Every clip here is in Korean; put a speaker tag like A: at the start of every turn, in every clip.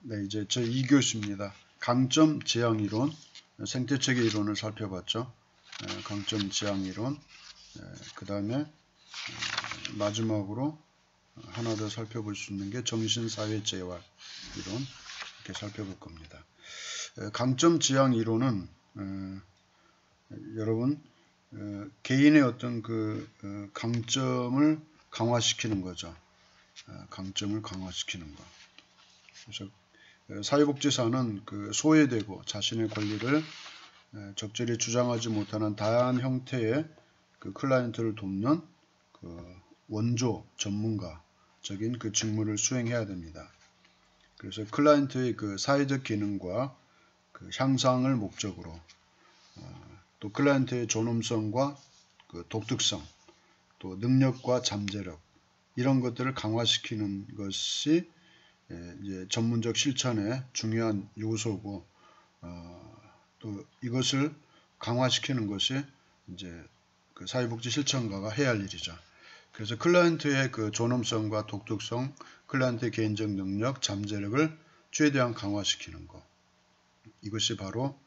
A: 네, 이제 저 2교시입니다. 강점 지향 이론, 생태체계 이론을 살펴봤죠. 강점 지향 이론, 그 다음에 마지막으로 하나 더 살펴볼 수 있는 게 정신사회 재활 이론, 이렇게 살펴볼 겁니다. 강점 지향 이론은 여러분 개인의 어떤 그 강점을 강화시키는 거죠. 강점을 강화시키는 거. 그래서 사회복지사는 그 소외되고 자신의 권리를 적절히 주장하지 못하는 다양한 형태의 그 클라이언트를 돕는 그 원조 전문가적인 그 직무를 수행해야 됩니다. 그래서 클라이언트의 그 사회적 기능과 그 향상을 목적으로 또 클라이언트의 존엄성과 그 독특성, 또 능력과 잠재력 이런 것들을 강화시키는 것이 이제 전문적 실천의 중요한 요소고, 또 이것을 강화시키는 것이 이제 그 사회복지 실천가가 해야 할 일이죠. 그래서 클라이언트의 그 존엄성과 독특성, 클라이언트의 개인적 능력, 잠재력을 최대한 강화시키는 것. 이것이 바로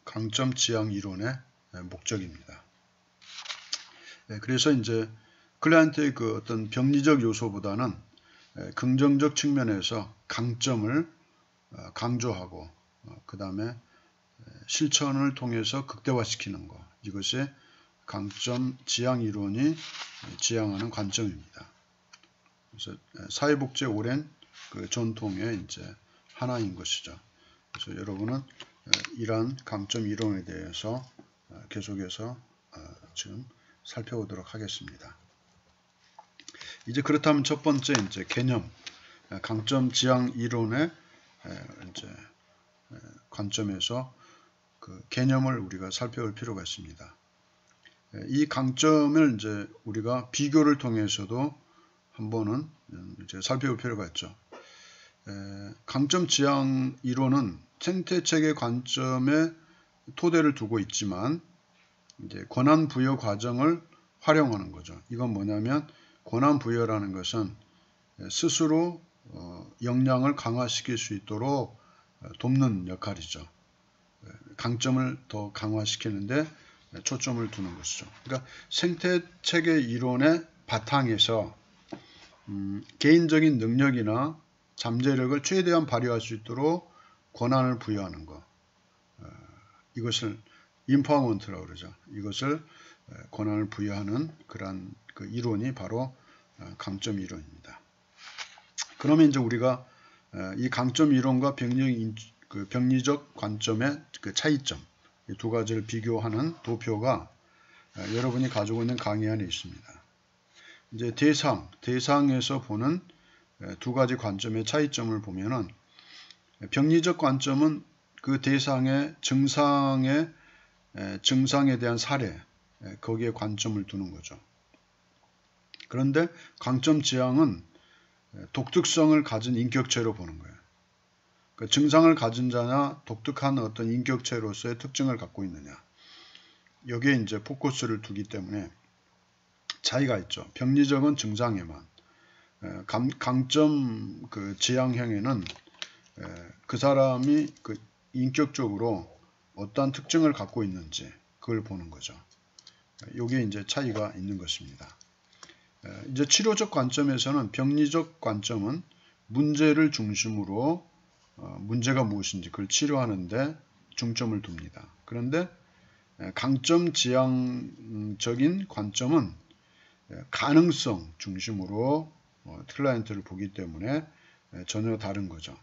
A: 강점 지향 이론의 목적입니다. 그래서 이제 클라이언트의 그 어떤 병리적 요소보다는 긍정적 측면에서 강점을 강조하고 그 다음에 실천을 통해서 극대화시키는 것, 이것이 강점 지향 이론이 지향하는 관점입니다. 그래서 사회복지의 오랜 그 전통의 이제 하나인 것이죠. 그래서 여러분은 이러한 강점 이론에 대해서 계속해서 지금 살펴보도록 하겠습니다. 이제 그렇다면 첫 번째 이제 개념, 강점 지향 이론의 이제 관점에서 그 개념을 우리가 살펴볼 필요가 있습니다. 이 강점을 이제 우리가 비교를 통해서도 한번은 이제 살펴볼 필요가 있죠. 강점 지향 이론은 생태체계 관점에 토대를 두고 있지만 이제 권한 부여 과정을 활용하는 거죠. 이건 뭐냐면 권한 부여라는 것은 스스로 역량을 강화시킬 수 있도록 돕는 역할이죠. 강점을 더 강화시키는데 초점을 두는 것이죠. 그러니까 생태체계 이론의 바탕에서 개인적인 능력이나 잠재력을 최대한 발휘할 수 있도록 권한을 부여하는 것. 이것을 임파워먼트라고 그러죠. 이것을 권한을 부여하는 그러한 그 이론이 바로 강점 이론입니다. 그러면 이제 우리가 이 강점 이론과 병리적 관점의 그 차이점, 이 두 가지를 비교하는 도표가 여러분이 가지고 있는 강의 안에 있습니다. 이제 대상에서 보는 두 가지 관점의 차이점을 보면은 병리적 관점은 그 대상의 증상에 대한 사례, 거기에 관점을 두는 거죠. 그런데 강점 지향은 독특성을 가진 인격체로 보는 거예요. 그러니까 증상을 가진 자나 독특한 어떤 인격체로서의 특징을 갖고 있느냐. 여기에 이제 포커스를 두기 때문에 차이가 있죠. 병리적은 증상에만, 강점 그 지향형에는 그 사람이 그 인격적으로 어떠한 특징을 갖고 있는지 그걸 보는 거죠. 여기에 이제 차이가 있는 것입니다. 이제 치료적 관점에서는 병리적 관점은 문제를 중심으로 문제가 무엇인지 그걸 치료하는데 중점을 둡니다. 그런데 강점 지향적인 관점은 가능성 중심으로 클라이언트를 보기 때문에 전혀 다른 거죠.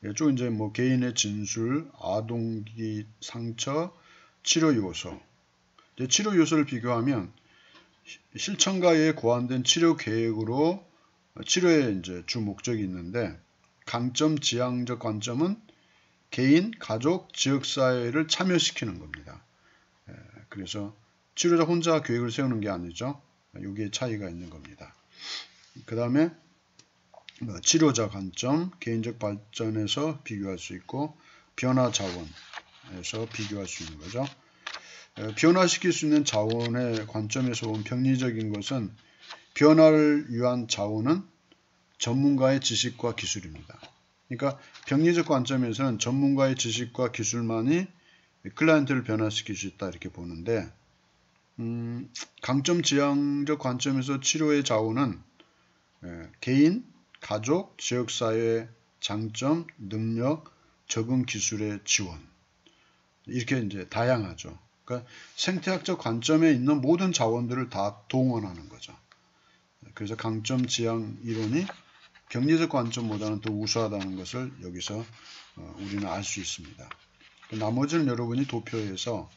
A: 이쪽 이제 뭐 개인의 진술, 아동기 상처, 치료 요소. 이제 치료 요소를 비교하면 실천가에 고안된 치료 계획으로 치료의 이제 주 목적이 있는데, 강점 지향적 관점은 개인, 가족, 지역사회를 참여시키는 겁니다. 그래서 치료자 혼자 계획을 세우는 게 아니죠. 여기에 차이가 있는 겁니다. 그 다음에 치료자 관점, 개인적 발전에서 비교할 수 있고, 변화 자원에서 비교할 수 있는 거죠. 변화시킬 수 있는 자원의 관점에서 본 병리적인 것은 변화를 위한 자원은 전문가의 지식과 기술입니다. 그러니까 병리적 관점에서는 전문가의 지식과 기술만이 클라이언트를 변화시킬 수 있다 이렇게 보는데, 강점 지향적 관점에서 치료의 자원은 개인, 가족, 지역사회, 장점, 능력, 적응 기술의 지원, 이렇게 이제 다양하죠. 그러니까 생태학적 관점에 있는 모든 자원들을 다 동원하는 거죠. 그래서 강점 지향 이론이 병리적 관점보다는 더 우수하다는 것을 여기서 우리는 알 수 있습니다. 나머지는 여러분이 도표에서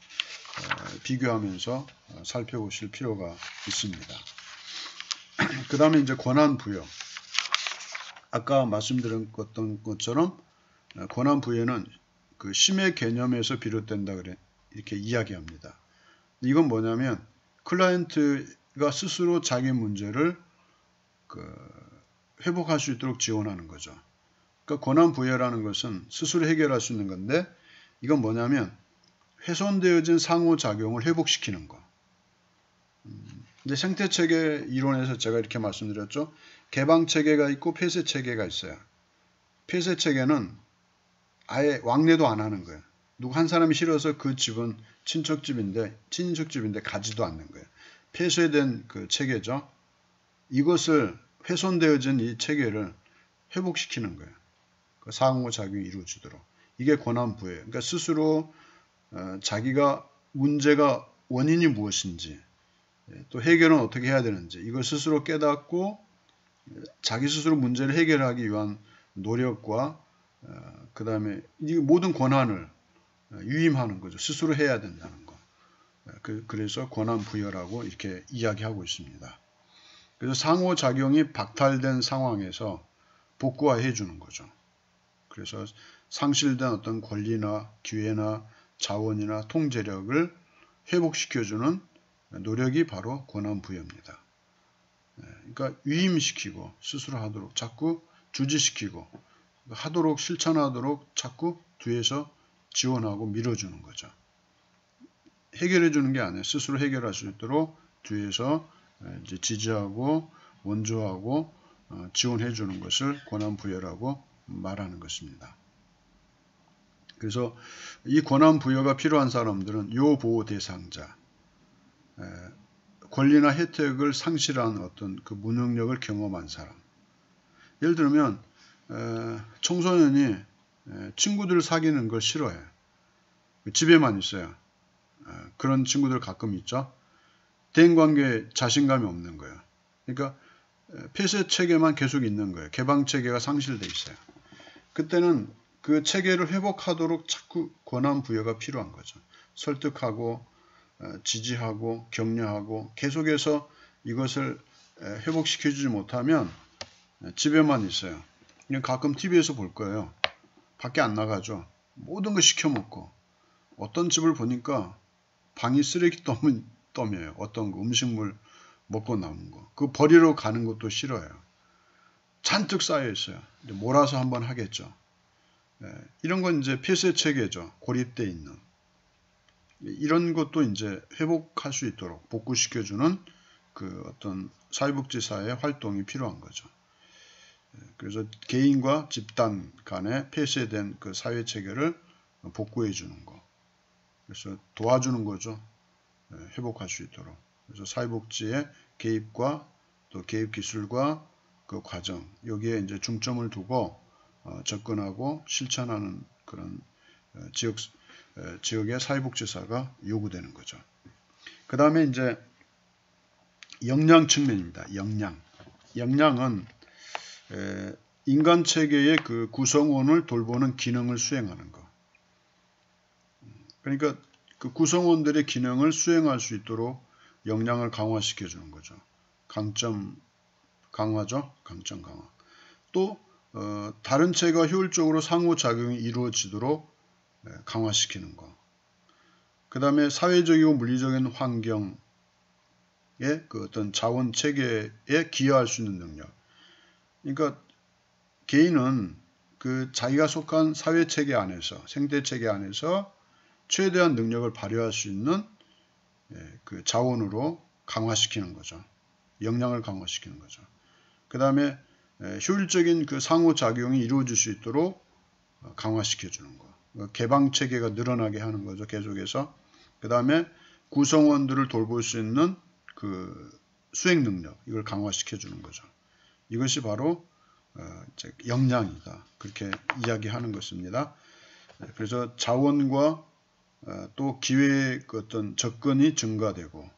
A: 비교하면서 살펴보실 필요가 있습니다. 그 다음에 이제 권한 부여. 아까 말씀드렸던 것처럼 권한 부여는 그 심의 개념에서 비롯된다 그래 이렇게 이야기합니다. 이건 뭐냐면 클라이언트가 스스로 자기 문제를 회복할 수 있도록 지원하는 거죠. 그러니까 권한 부여라는 것은 스스로 해결할 수 있는 건데, 이건 뭐냐면 훼손되어진 상호작용을 회복시키는 거. 근데 생태체계 이론에서 제가 이렇게 말씀드렸죠. 개방체계가 있고 폐쇄체계가 있어요. 폐쇄체계는 아예 왕래도 안 하는 거예요. 누구 한 사람이 싫어서 그 집은 친인척집인데 가지도 않는 거예요. 폐쇄된 그 체계죠. 이것을 훼손되어진 이 체계를 회복시키는 거예요. 그 상호작용이 이루어지도록. 이게 권한 부여예요. 그러니까 스스로 자기가 문제가 원인이 무엇인지, 또 해결은 어떻게 해야 되는지 이걸 스스로 깨닫고 자기 스스로 문제를 해결하기 위한 노력과 그 다음에 이 모든 권한을 위임하는 거죠. 스스로 해야 된다는 거. 그래서 권한 부여라고 이렇게 이야기하고 있습니다. 그래서 상호작용이 박탈된 상황에서 복구화해 주는 거죠. 그래서 상실된 어떤 권리나 기회나 자원이나 통제력을 회복시켜주는 노력이 바로 권한 부여입니다. 그러니까 위임시키고 스스로 하도록 자꾸 주지시키고 하도록 실천하도록 자꾸 뒤에서 지원하고 밀어주는 거죠. 해결해 주는 게 아니에요. 스스로 해결할 수 있도록 뒤에서 이제 지지하고 원조하고 지원해 주는 것을 권한 부여라고 말하는 것입니다. 그래서 이 권한 부여가 필요한 사람들은 요보호 대상자, 권리나 혜택을 상실한 어떤 그 무능력을 경험한 사람. 예를 들면 청소년이 친구들을 사귀는 걸 싫어해요. 집에만 있어요. 그런 친구들 가끔 있죠. 대인관계에 자신감이 없는 거예요. 그러니까 폐쇄 체계만 계속 있는 거예요. 개방 체계가 상실돼 있어요. 그때는 그 체계를 회복하도록 자꾸 권한 부여가 필요한 거죠. 설득하고 지지하고 격려하고 계속해서 이것을 회복시켜주지 못하면 집에만 있어요. 그냥 가끔 TV에서 볼 거예요. 밖에 안 나가죠. 모든 거 시켜먹고 어떤 집을 보니까 방이 쓰레기 더미예요. 어떤 거 음식물 먹고 남은 거. 그거 버리러 가는 것도 싫어요. 잔뜩 쌓여 있어요. 몰아서 한번 하겠죠. 이런 건 이제 폐쇄 체계죠. 고립되어 있는. 이런 것도 이제 회복할 수 있도록 복구시켜주는 그 어떤 사회복지사의 활동이 필요한 거죠. 그래서 개인과 집단 간에 폐쇄된 그 사회 체계를 복구해 주는 거. 그래서 도와주는 거죠. 회복할 수 있도록. 그래서 사회복지의 개입과 또 개입 기술과 그 과정, 여기에 이제 중점을 두고 접근하고 실천하는 그런 지역의 사회복지사가 요구되는 거죠. 그 다음에 이제 역량 측면입니다. 역량은 인간 체계의 그 구성원을 돌보는 기능을 수행하는 것. 그러니까 그 구성원들의 기능을 수행할 수 있도록 역량을 강화시켜 주는 거죠. 강점 강화죠. 강점 강화. 또 다른 체계가 효율적으로 상호작용이 이루어지도록 강화시키는 것. 그 다음에 사회적이고 물리적인 환경의 그 어떤 자원 체계에 기여할 수 있는 능력. 그러니까 개인은 그 자기가 속한 사회 체계 안에서, 생태 체계 안에서 최대한 능력을 발휘할 수 있는 그 자원으로 강화시키는 거죠. 역량을 강화시키는 거죠. 그 다음에 효율적인 그 상호작용이 이루어질 수 있도록 강화시켜 주는 거. 개방 체계가 늘어나게 하는 거죠. 계속해서. 그 다음에 구성원들을 돌볼 수 있는 그 수행 능력, 이걸 강화시켜 주는 거죠. 이것이 바로 역량이다. 그렇게 이야기하는 것입니다. 그래서 자원과 또 기회의 어떤 접근이 증가되고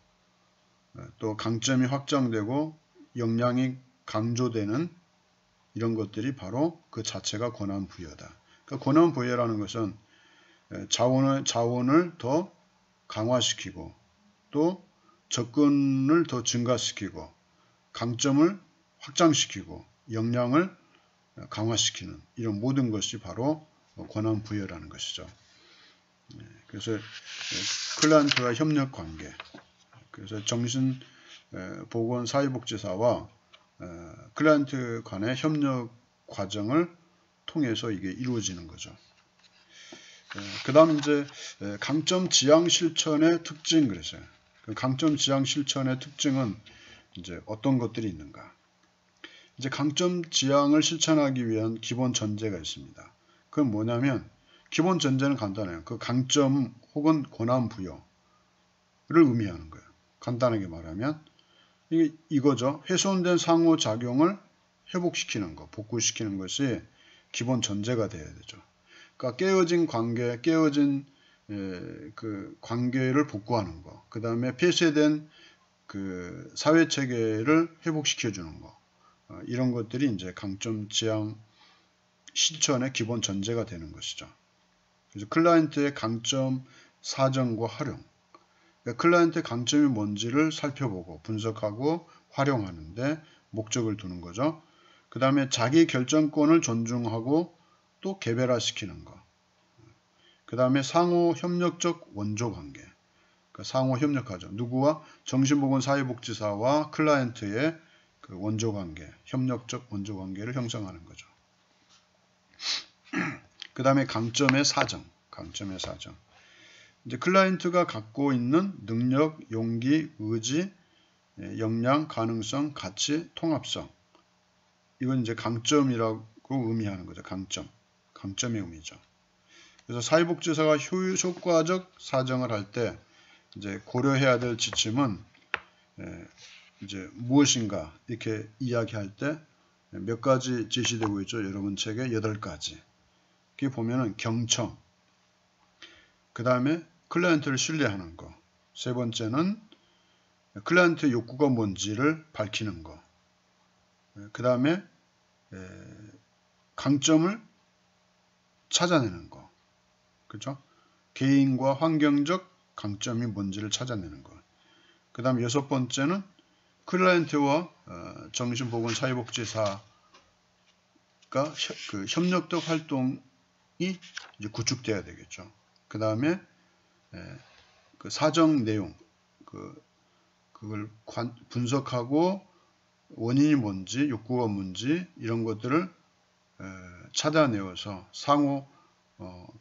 A: 또 강점이 확장되고 역량이 강조되는 이런 것들이 바로 그 자체가 권한부여다. 그러니까 권한부여라는 것은 자원을 더 강화시키고 또 접근을 더 증가시키고 강점을 확장시키고 역량을 강화시키는 이런 모든 것이 바로 권한부여라는 것이죠. 그래서 클라이언트와 협력관계, 그래서 정신보건사회복지사와 클라이언트 간의 협력 과정을 통해서 이게 이루어지는 거죠. 그 다음 이제 강점 지향 실천의 특징 그랬어요. 강점 지향 실천의 특징은 이제 어떤 것들이 있는가? 이제 강점 지향을 실천하기 위한 기본 전제가 있습니다. 그건 뭐냐면 기본 전제는 간단해요. 그 강점 혹은 권한 부여를 의미하는 거예요. 간단하게 말하면 이거죠. 훼손된 상호작용을 회복시키는 것, 복구시키는 것이 기본 전제가 돼야 되죠. 그러니까 깨어진 관계, 깨어진 그 관계를 복구하는 것, 그 다음에 폐쇄된 그 사회 체계를 회복시켜 주는 것, 이런 것들이 이제 강점 지향 실천의 기본 전제가 되는 것이죠. 그래서 클라이언트의 강점 사정과 활용, 그러니까 클라이언트의 강점이 뭔지를 살펴보고 분석하고 활용하는데 목적을 두는 거죠. 그 다음에 자기 결정권을 존중하고 또 개별화시키는 것. 그 다음에 상호 협력적 원조관계. 그러니까 상호 협력하죠. 누구와? 정신보건사회복지사와 클라이언트의 그 원조관계, 협력적 원조관계를 형성하는 거죠. 그 다음에 강점의 사정. 강점의 사정. 이제 클라이언트가 갖고 있는 능력, 용기, 의지, 역량, 가능성, 가치, 통합성. 이건 이제 강점이라고 의미하는 거죠. 강점. 강점의 의미죠. 그래서 사회복지사가 효과적 사정을 할 때 이제 고려해야 될 지침은 이제 무엇인가 이렇게 이야기할 때 몇 가지 제시되고 있죠. 여러분 책에 8가지. 이렇게 보면은 경청. 그 다음에 클라이언트를 신뢰하는 거. 세 번째는 클라이언트 욕구가 뭔지를 밝히는 거. 그 다음에 강점을 찾아내는 거. 그렇죠? 개인과 환경적 강점이 뭔지를 찾아내는 것. 그 다음 6번째는 클라이언트와 정신보건사회복지사가 그 협력적 활동이 이제 구축돼야 되겠죠. 그 다음에 그 사정 내용, 그걸 분석하고 원인이 뭔지, 욕구가 뭔지 이런 것들을 찾아내어서 상호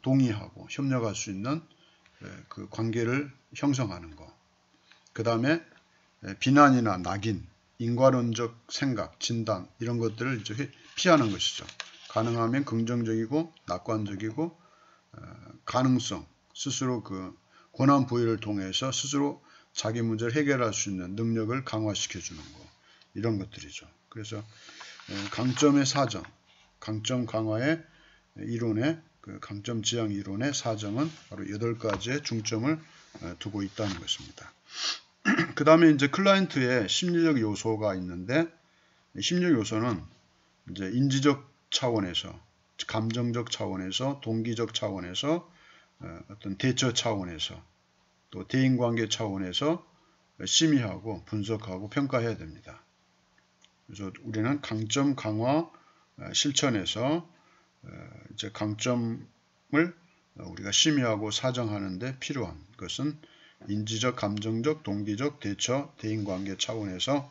A: 동의하고 협력할 수 있는 그 관계를 형성하는 것. 그 다음에 비난이나 낙인, 인과론적 생각, 진단 이런 것들을 이제 피하는 것이죠. 가능하면 긍정적이고 낙관적이고 가능성, 스스로 그 권한 부여를 통해서 스스로 자기 문제를 해결할 수 있는 능력을 강화시켜 주는 것. 이런 것들이죠. 그래서 강점의 사정, 강점 강화의 이론의 그 강점 지향 이론의 사정은 바로 8가지의 중점을 두고 있다는 것입니다. 그 다음에 이제 클라이언트의 심리적 요소가 있는데 심리적 요소는 이제 인지적 차원에서, 감정적 차원에서, 동기적 차원에서, 어떤 대처 차원에서, 또 대인관계 차원에서 심의하고 분석하고 평가해야 됩니다. 그래서 우리는 강점 강화 실천에서 이제 강점을 우리가 심의하고 사정하는 데 필요한 것은 인지적, 감정적, 동기적, 대처, 대인관계 차원에서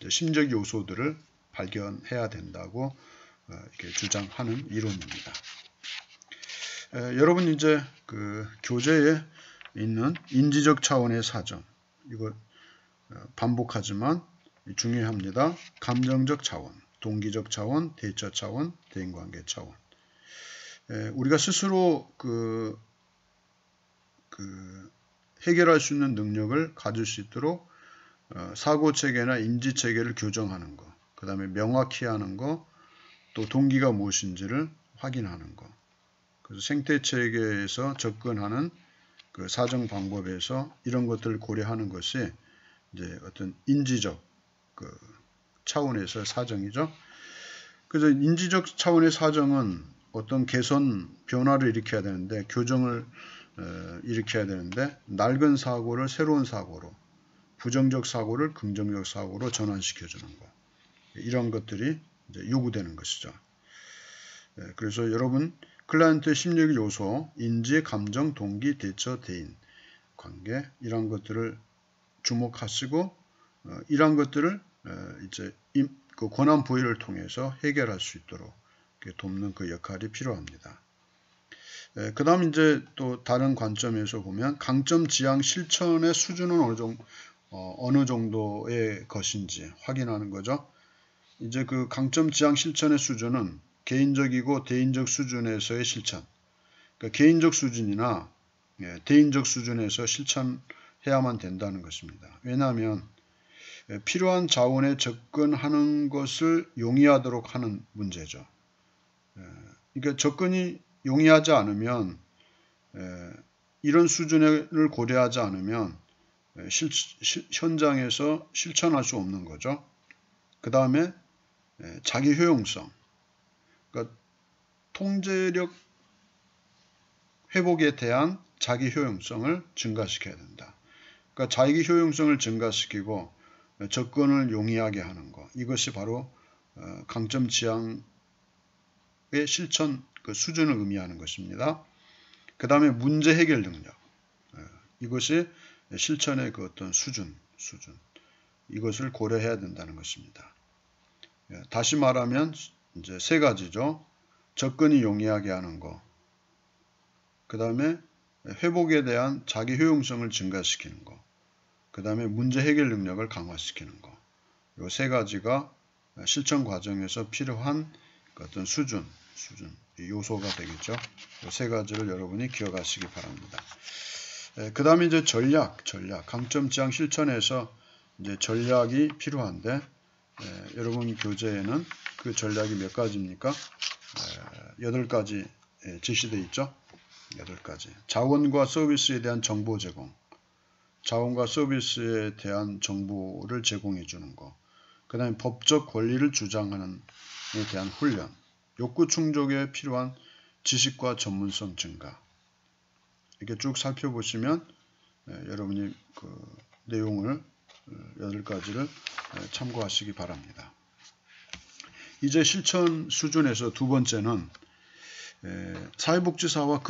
A: 심적 요소들을 발견해야 된다고 이렇게 주장하는 이론입니다. 여러분 이제 그 교재에 있는 인지적 차원의 사정, 이거 반복하지만 중요합니다. 감정적 차원, 동기적 차원, 대처 차원, 대인관계 차원. 우리가 스스로 해결할 수 있는 능력을 가질 수 있도록 사고체계나 인지체계를 교정하는 것, 그 다음에 명확히 하는 것, 또 동기가 무엇인지를 확인하는 것. 그래서 생태체계에서 접근하는 그 사정 방법에서 이런 것들을 고려하는 것이 이제 어떤 인지적 차원에서의 사정이죠. 그래서 인지적 차원의 사정은 어떤 개선, 변화를 일으켜야 되는데, 교정을 일으켜야 되는데, 낡은 사고를 새로운 사고로, 부정적 사고를 긍정적 사고로 전환시켜주는 것. 이런 것들이 이제 요구되는 것이죠. 그래서 여러분, 클라이언트의 심리적 요소, 인지, 감정, 동기, 대처, 대인, 관계, 이런 것들을 주목하시고, 이런 것들을 이제 그 권한 부여를 통해서 해결할 수 있도록 돕는 그 역할이 필요합니다. 그 다음 이제 또 다른 관점에서 보면 강점 지향 실천의 수준은 어느 정도의 것인지 확인하는 거죠. 이제 그 강점 지향 실천의 수준은 개인적이고 대인적 수준에서의 실천, 그러니까 개인적 수준이나 대인적 수준에서 실천해야만 된다는 것입니다. 왜냐하면 필요한 자원에 접근하는 것을 용이하도록 하는 문제죠. 그러니까 접근이 용이하지 않으면 이런 수준을 고려하지 않으면 현장에서 실천할 수 없는 거죠. 그 다음에 자기 효용성, 그러니까 통제력 회복에 대한 자기 효용성을 증가시켜야 된다. 그러니까 자기 효용성을 증가시키고 접근을 용이하게 하는 것, 이것이 바로 강점 지향의 실천 그 수준을 의미하는 것입니다. 그 다음에 문제 해결 능력, 이것이 실천의 그 어떤 수준 이것을 고려해야 된다는 것입니다. 다시 말하면 이제 세 가지죠. 접근이 용이하게 하는 것, 그 다음에 회복에 대한 자기 효용성을 증가시키는 것, 그 다음에 문제 해결 능력을 강화시키는 것, 이 세 가지가 실천 과정에서 필요한 어떤 수준 요소가 되겠죠. 이 세 가지를 여러분이 기억하시기 바랍니다. 그 다음에 이제 전략, 강점 지향 실천에서 이제 전략이 필요한데, 여러분 교재에는 그 전략이 몇 가지입니까? 8가지 제시되어 있죠. 8가지. 자원과 서비스에 대한 정보 제공, 자원과 서비스에 대한 정보를 제공해 주는 것, 그 다음에 법적 권리를 주장하는 데 대한 훈련, 욕구 충족에 필요한 지식과 전문성 증가. 이렇게 쭉 살펴보시면 여러분이 그 내용을 8가지를 참고하시기 바랍니다. 이제 실천 수준에서 두 번째는 사회복지사와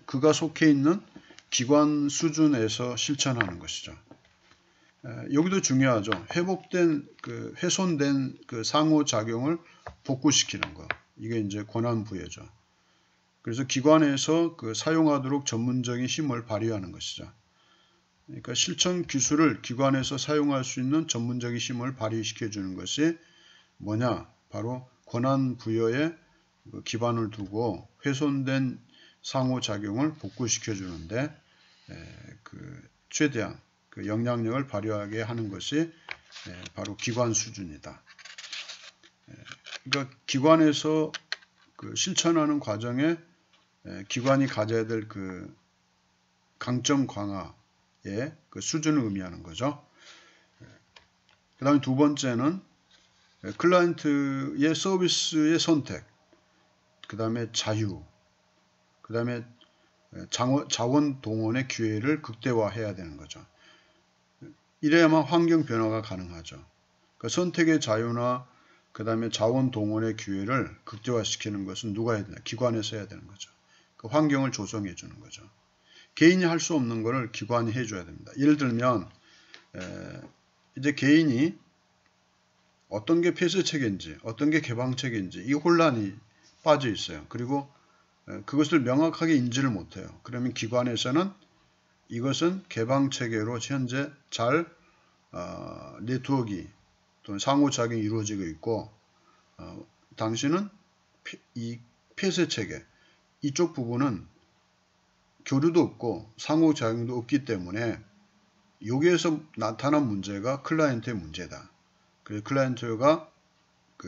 A: 그가 속해 있는 기관 수준에서 실천하는 것이죠. 여기도 중요하죠. 훼손된 그 상호작용을 복구시키는 것. 이게 이제 권한 부여죠. 그래서 기관에서 사용하도록 전문적인 힘을 발휘하는 것이죠. 그러니까 실천 기술을 기관에서 사용할 수 있는 전문적인 힘을 발휘시켜 주는 것이 뭐냐? 바로 권한 부여에 기반을 두고 훼손된 상호작용을 복구시켜 주는데 최대한 영향력을 발휘하게 하는 것이 바로 기관 수준이다. 그러니까 기관에서 실천하는 과정에 기관이 가져야 될 강점 강화의 수준을 의미하는 거죠. 그 다음에 두 번째는 클라이언트의 서비스의 선택, 그 다음에 자유, 그 다음에 자원 동원의 기회를 극대화해야 되는 거죠. 이래야만 환경 변화가 가능하죠. 선택의 자유나 그 다음에 자원 동원의 기회를 극대화시키는 것은 누가 해야 되나? 기관에서 해야 되는 거죠. 환경을 조성해 주는 거죠. 개인이 할 수 없는 것을 기관이 해줘야 됩니다. 예를 들면 이제 개인이 어떤 게 폐쇄체계인지 어떤 게 개방체계인지 이 혼란이 빠져 있어요. 그리고 그것을 명확하게 인지를 못해요. 그러면 기관에서는 이것은 개방체계로 현재 잘 네트워크가 또는 상호작용이 이루어지고 있고 당신은 이 폐쇄체계 이쪽 부분은 교류도 없고 상호작용도 없기 때문에 여기에서 나타난 문제가 클라이언트의 문제다. 그래서 클라이언트가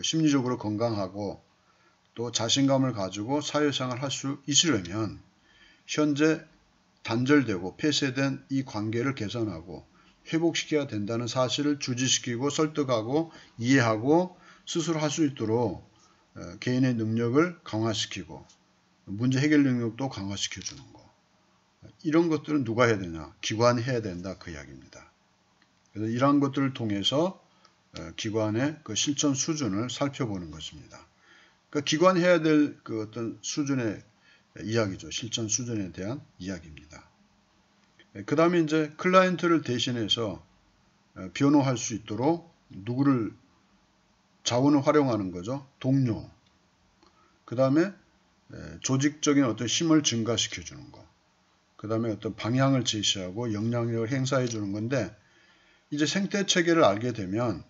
A: 심리적으로 건강하고 또 자신감을 가지고 사회생활을 할 수 있으려면 현재 단절되고 폐쇄된 이 관계를 개선하고 회복시켜야 된다는 사실을 주지시키고 설득하고 이해하고 스스로 할 수 있도록 개인의 능력을 강화시키고 문제 해결 능력도 강화시켜 주는 거. 이런 것들은 누가 해야 되냐? 기관이 해야 된다 그 이야기입니다. 그래서 이러한 것들을 통해서 기관의 그 실천 수준을 살펴보는 것입니다. 그러니까 기관이 해야 될 그 어떤 수준의 이야기죠. 실천 수준에 대한 이야기입니다. 그 다음에 이제 클라이언트를 대신해서 변호할 수 있도록 누구를 자원을 활용하는 거죠. 동료. 그 다음에 조직적인 어떤 힘을 증가시켜 주는 거. 그 다음에 어떤 방향을 제시하고 영향력을 행사해 주는 건데 이제 생태 체계를 알게 되면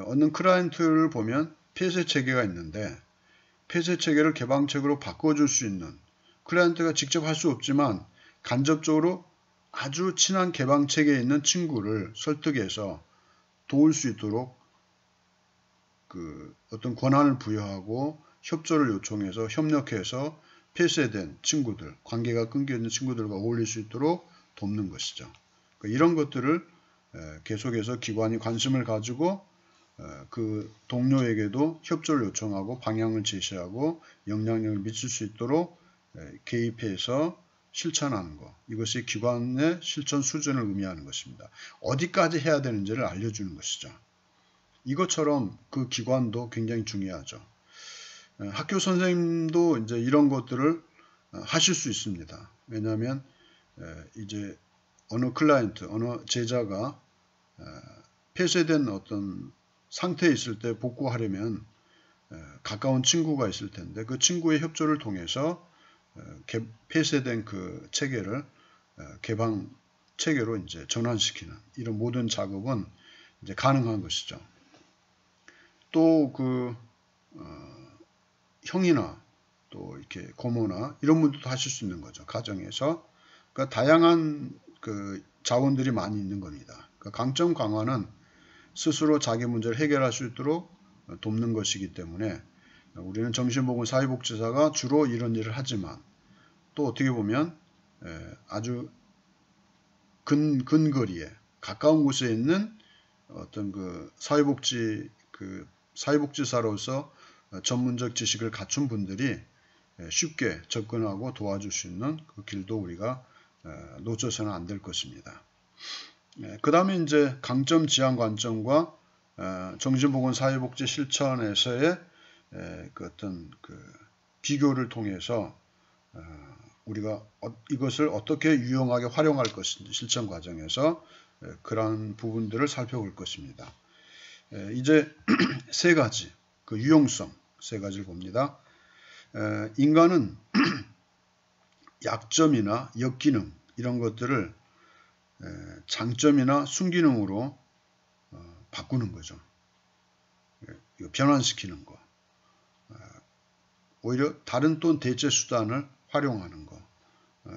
A: 어느 클라이언트를 보면 폐쇄 체계가 있는데 폐쇄 체계를 개방체계로 바꿔줄 수 있는 클라이언트가 직접 할 수 없지만 간접적으로 아주 친한 개방 체계에 있는 친구를 설득해서 도울 수 있도록 어떤 권한을 부여하고 협조를 요청해서 협력해서 폐쇄된 친구들, 관계가 끊겨 있는 친구들과 어울릴 수 있도록 돕는 것이죠. 이런 것들을 계속해서 기관이 관심을 가지고 그 동료에게도 협조를 요청하고 방향을 제시하고 영향력을 미칠 수 있도록 개입해서 실천하는 것. 이것이 기관의 실천 수준을 의미하는 것입니다. 어디까지 해야 되는지를 알려주는 것이죠. 이것처럼 그 기관도 굉장히 중요하죠. 학교 선생님도 이제 이런 것들을 하실 수 있습니다. 왜냐하면 이제 어느 클라이언트, 어느 제자가 폐쇄된 어떤 상태에 있을 때 복구하려면 가까운 친구가 있을 텐데 그 친구의 협조를 통해서 폐쇄된 그 체계를 개방 체계로 이제 전환시키는 이런 모든 작업은 이제 가능한 것이죠. 또 형이나 또 이렇게 고모나 이런 분들도 하실 수 있는 거죠. 가정에서. 그러니까 다양한 그 자원들이 많이 있는 겁니다. 그러니까 강점 강화는 스스로 자기 문제를 해결할 수 있도록 돕는 것이기 때문에 우리는 정신보건 사회복지사가 주로 이런 일을 하지만 또 어떻게 보면 아주 근거리에 가까운 곳에 있는 어떤 사회복지사로서 전문적 지식을 갖춘 분들이 쉽게 접근하고 도와줄 수 있는 그 길도 우리가 놓쳐서는 안 될 것입니다. 그 다음에 이제 강점 지향 관점과 정신보건 사회복지 실천에서의 어떤 비교를 통해서 우리가 이것을 어떻게 유용하게 활용할 것인지 실천 과정에서 그러한 부분들을 살펴볼 것입니다. 이제 세 가지 유용성 세 가지를 봅니다. 인간은 약점이나 역기능 이런 것들을 장점이나 순기능으로 바꾸는 거죠. 변환시키는 거. 오히려 다른 또 대체 수단을 활용하는 거.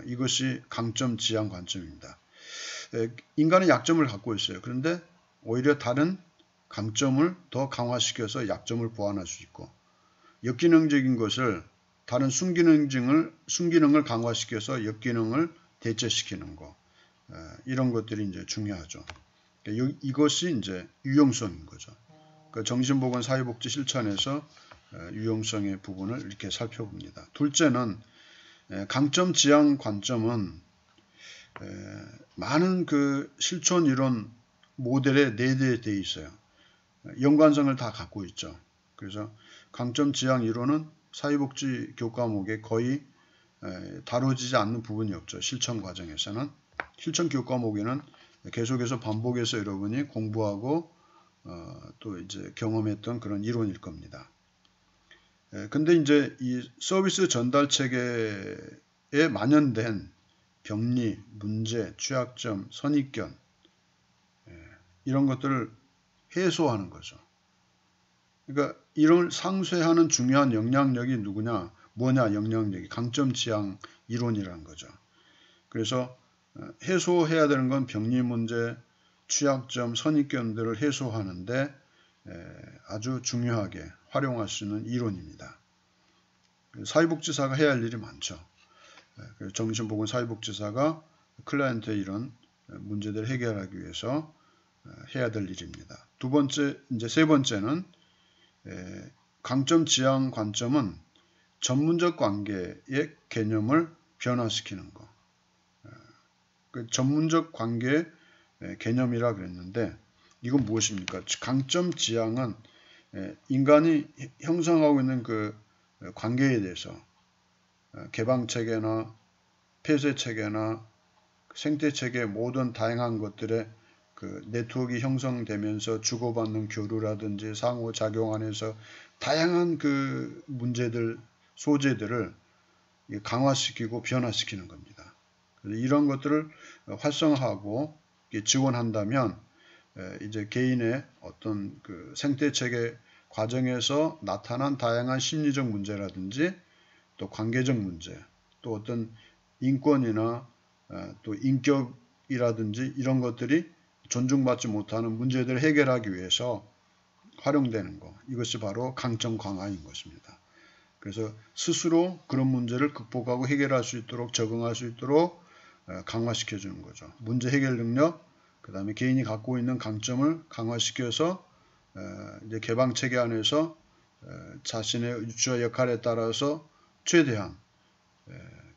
A: 이것이 강점, 지향, 관점입니다. 인간은 약점을 갖고 있어요. 그런데 오히려 다른 강점을 더 강화시켜서 약점을 보완할 수 있고 역기능적인 것을 다른 순기능을 강화시켜서 역기능을 대체시키는 거. 이런 것들이 이제 중요하죠. 이것이 이제 유용성인 거죠. 그러니까 정신보건 사회복지 실천에서 유용성의 부분을 이렇게 살펴봅니다. 둘째는 강점, 지향, 관점은 많은 실천 이론 모델에 내재되어 있어요. 연관성을 다 갖고 있죠. 그래서 강점, 지향 이론은 사회복지 교과목에 거의 다뤄지지 않는 부분이 없죠. 실천 과정에서는. 실천 교과목에는 계속해서 반복해서 여러분이 공부하고 또 이제 경험했던 그런 이론일 겁니다. 근데 이제 이 서비스 전달 체계에 만연된 병리, 문제, 취약점, 선입견 이런 것들을 해소하는 거죠. 그러니까 이를 상쇄하는 중요한 영향력이 누구냐? 뭐냐? 영향력이 강점 지향 이론이라는 거죠. 그래서 해소해야 되는 건 병리 문제, 취약점, 선입견들을 해소하는데 아주 중요하게 활용할 수 있는 이론입니다. 사회복지사가 해야 할 일이 많죠. 정신보건 사회복지사가 클라이언트의 이런 문제들을 해결하기 위해서 해야 될 일입니다. 두 번째, 이제 세 번째는 강점 지향 관점은 전문적 관계의 개념을 변화시키는 거. 그 전문적 관계 개념이라 그랬는데 이건 무엇입니까? 강점 지향은 인간이 형성하고 있는 그 관계에 대해서 개방체계나 폐쇄체계나 생태체계 모든 다양한 것들의 그 네트워크가 형성되면서 주고받는 교류라든지 상호작용 안에서 다양한 그 문제들, 소재들을 강화시키고 변화시키는 겁니다. 이런 것들을 활성화하고 지원한다면 이제 개인의 어떤 그 생태체계 과정에서 나타난 다양한 심리적 문제라든지 또 관계적 문제, 또 어떤 인권이나 또 인격이라든지 이런 것들이 존중받지 못하는 문제들을 해결하기 위해서 활용되는 것. 이것이 바로 강점 강화인 것입니다. 그래서 스스로 그런 문제를 극복하고 해결할 수 있도록 적응할 수 있도록 강화시켜 주는 거죠. 문제 해결 능력, 그 다음에 개인이 갖고 있는 강점을 강화시켜서 이제 개방 체계 안에서 자신의 위치와 역할에 따라서 최대한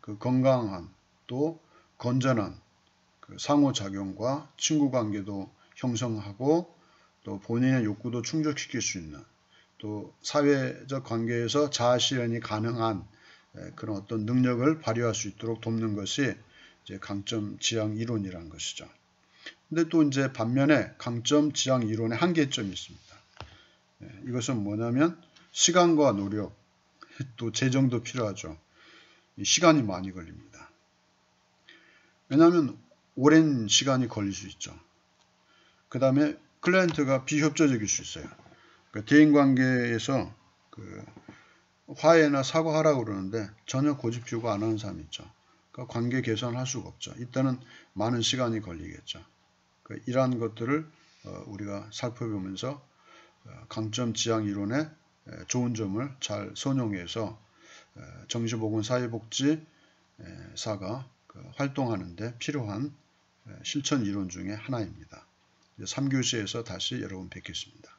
A: 그 건강한 또 건전한 그 상호작용과 친구관계도 형성하고 또 본인의 욕구도 충족시킬 수 있는 또 사회적 관계에서 자아실현이 가능한 그런 어떤 능력을 발휘할 수 있도록 돕는 것이 이제 강점 지향 이론이라는 것이죠. 근데 또 이제 반면에 강점 지향 이론의 한계점이 있습니다. 이것은 뭐냐면 시간과 노력, 또 재정도 필요하죠. 시간이 많이 걸립니다. 왜냐하면 오랜 시간이 걸릴 수 있죠. 그 다음에 클라이언트가 비협조적일 수 있어요. 그러니까 대인관계에서 그 화해나 사과하라고 그러는데 전혀 고집 피우고 안 하는 사람이 있죠. 그러니까 관계 개선할 수가 없죠. 이때는 많은 시간이 걸리겠죠. 그러니까 이러한 것들을 우리가 살펴보면서 강점 지향 이론의 좋은 점을 잘 선용해서 정신보건 사회복지사가 활동하는 데 필요한 실천 이론 중에 하나입니다. 3교시에서 다시 여러분 뵙겠습니다.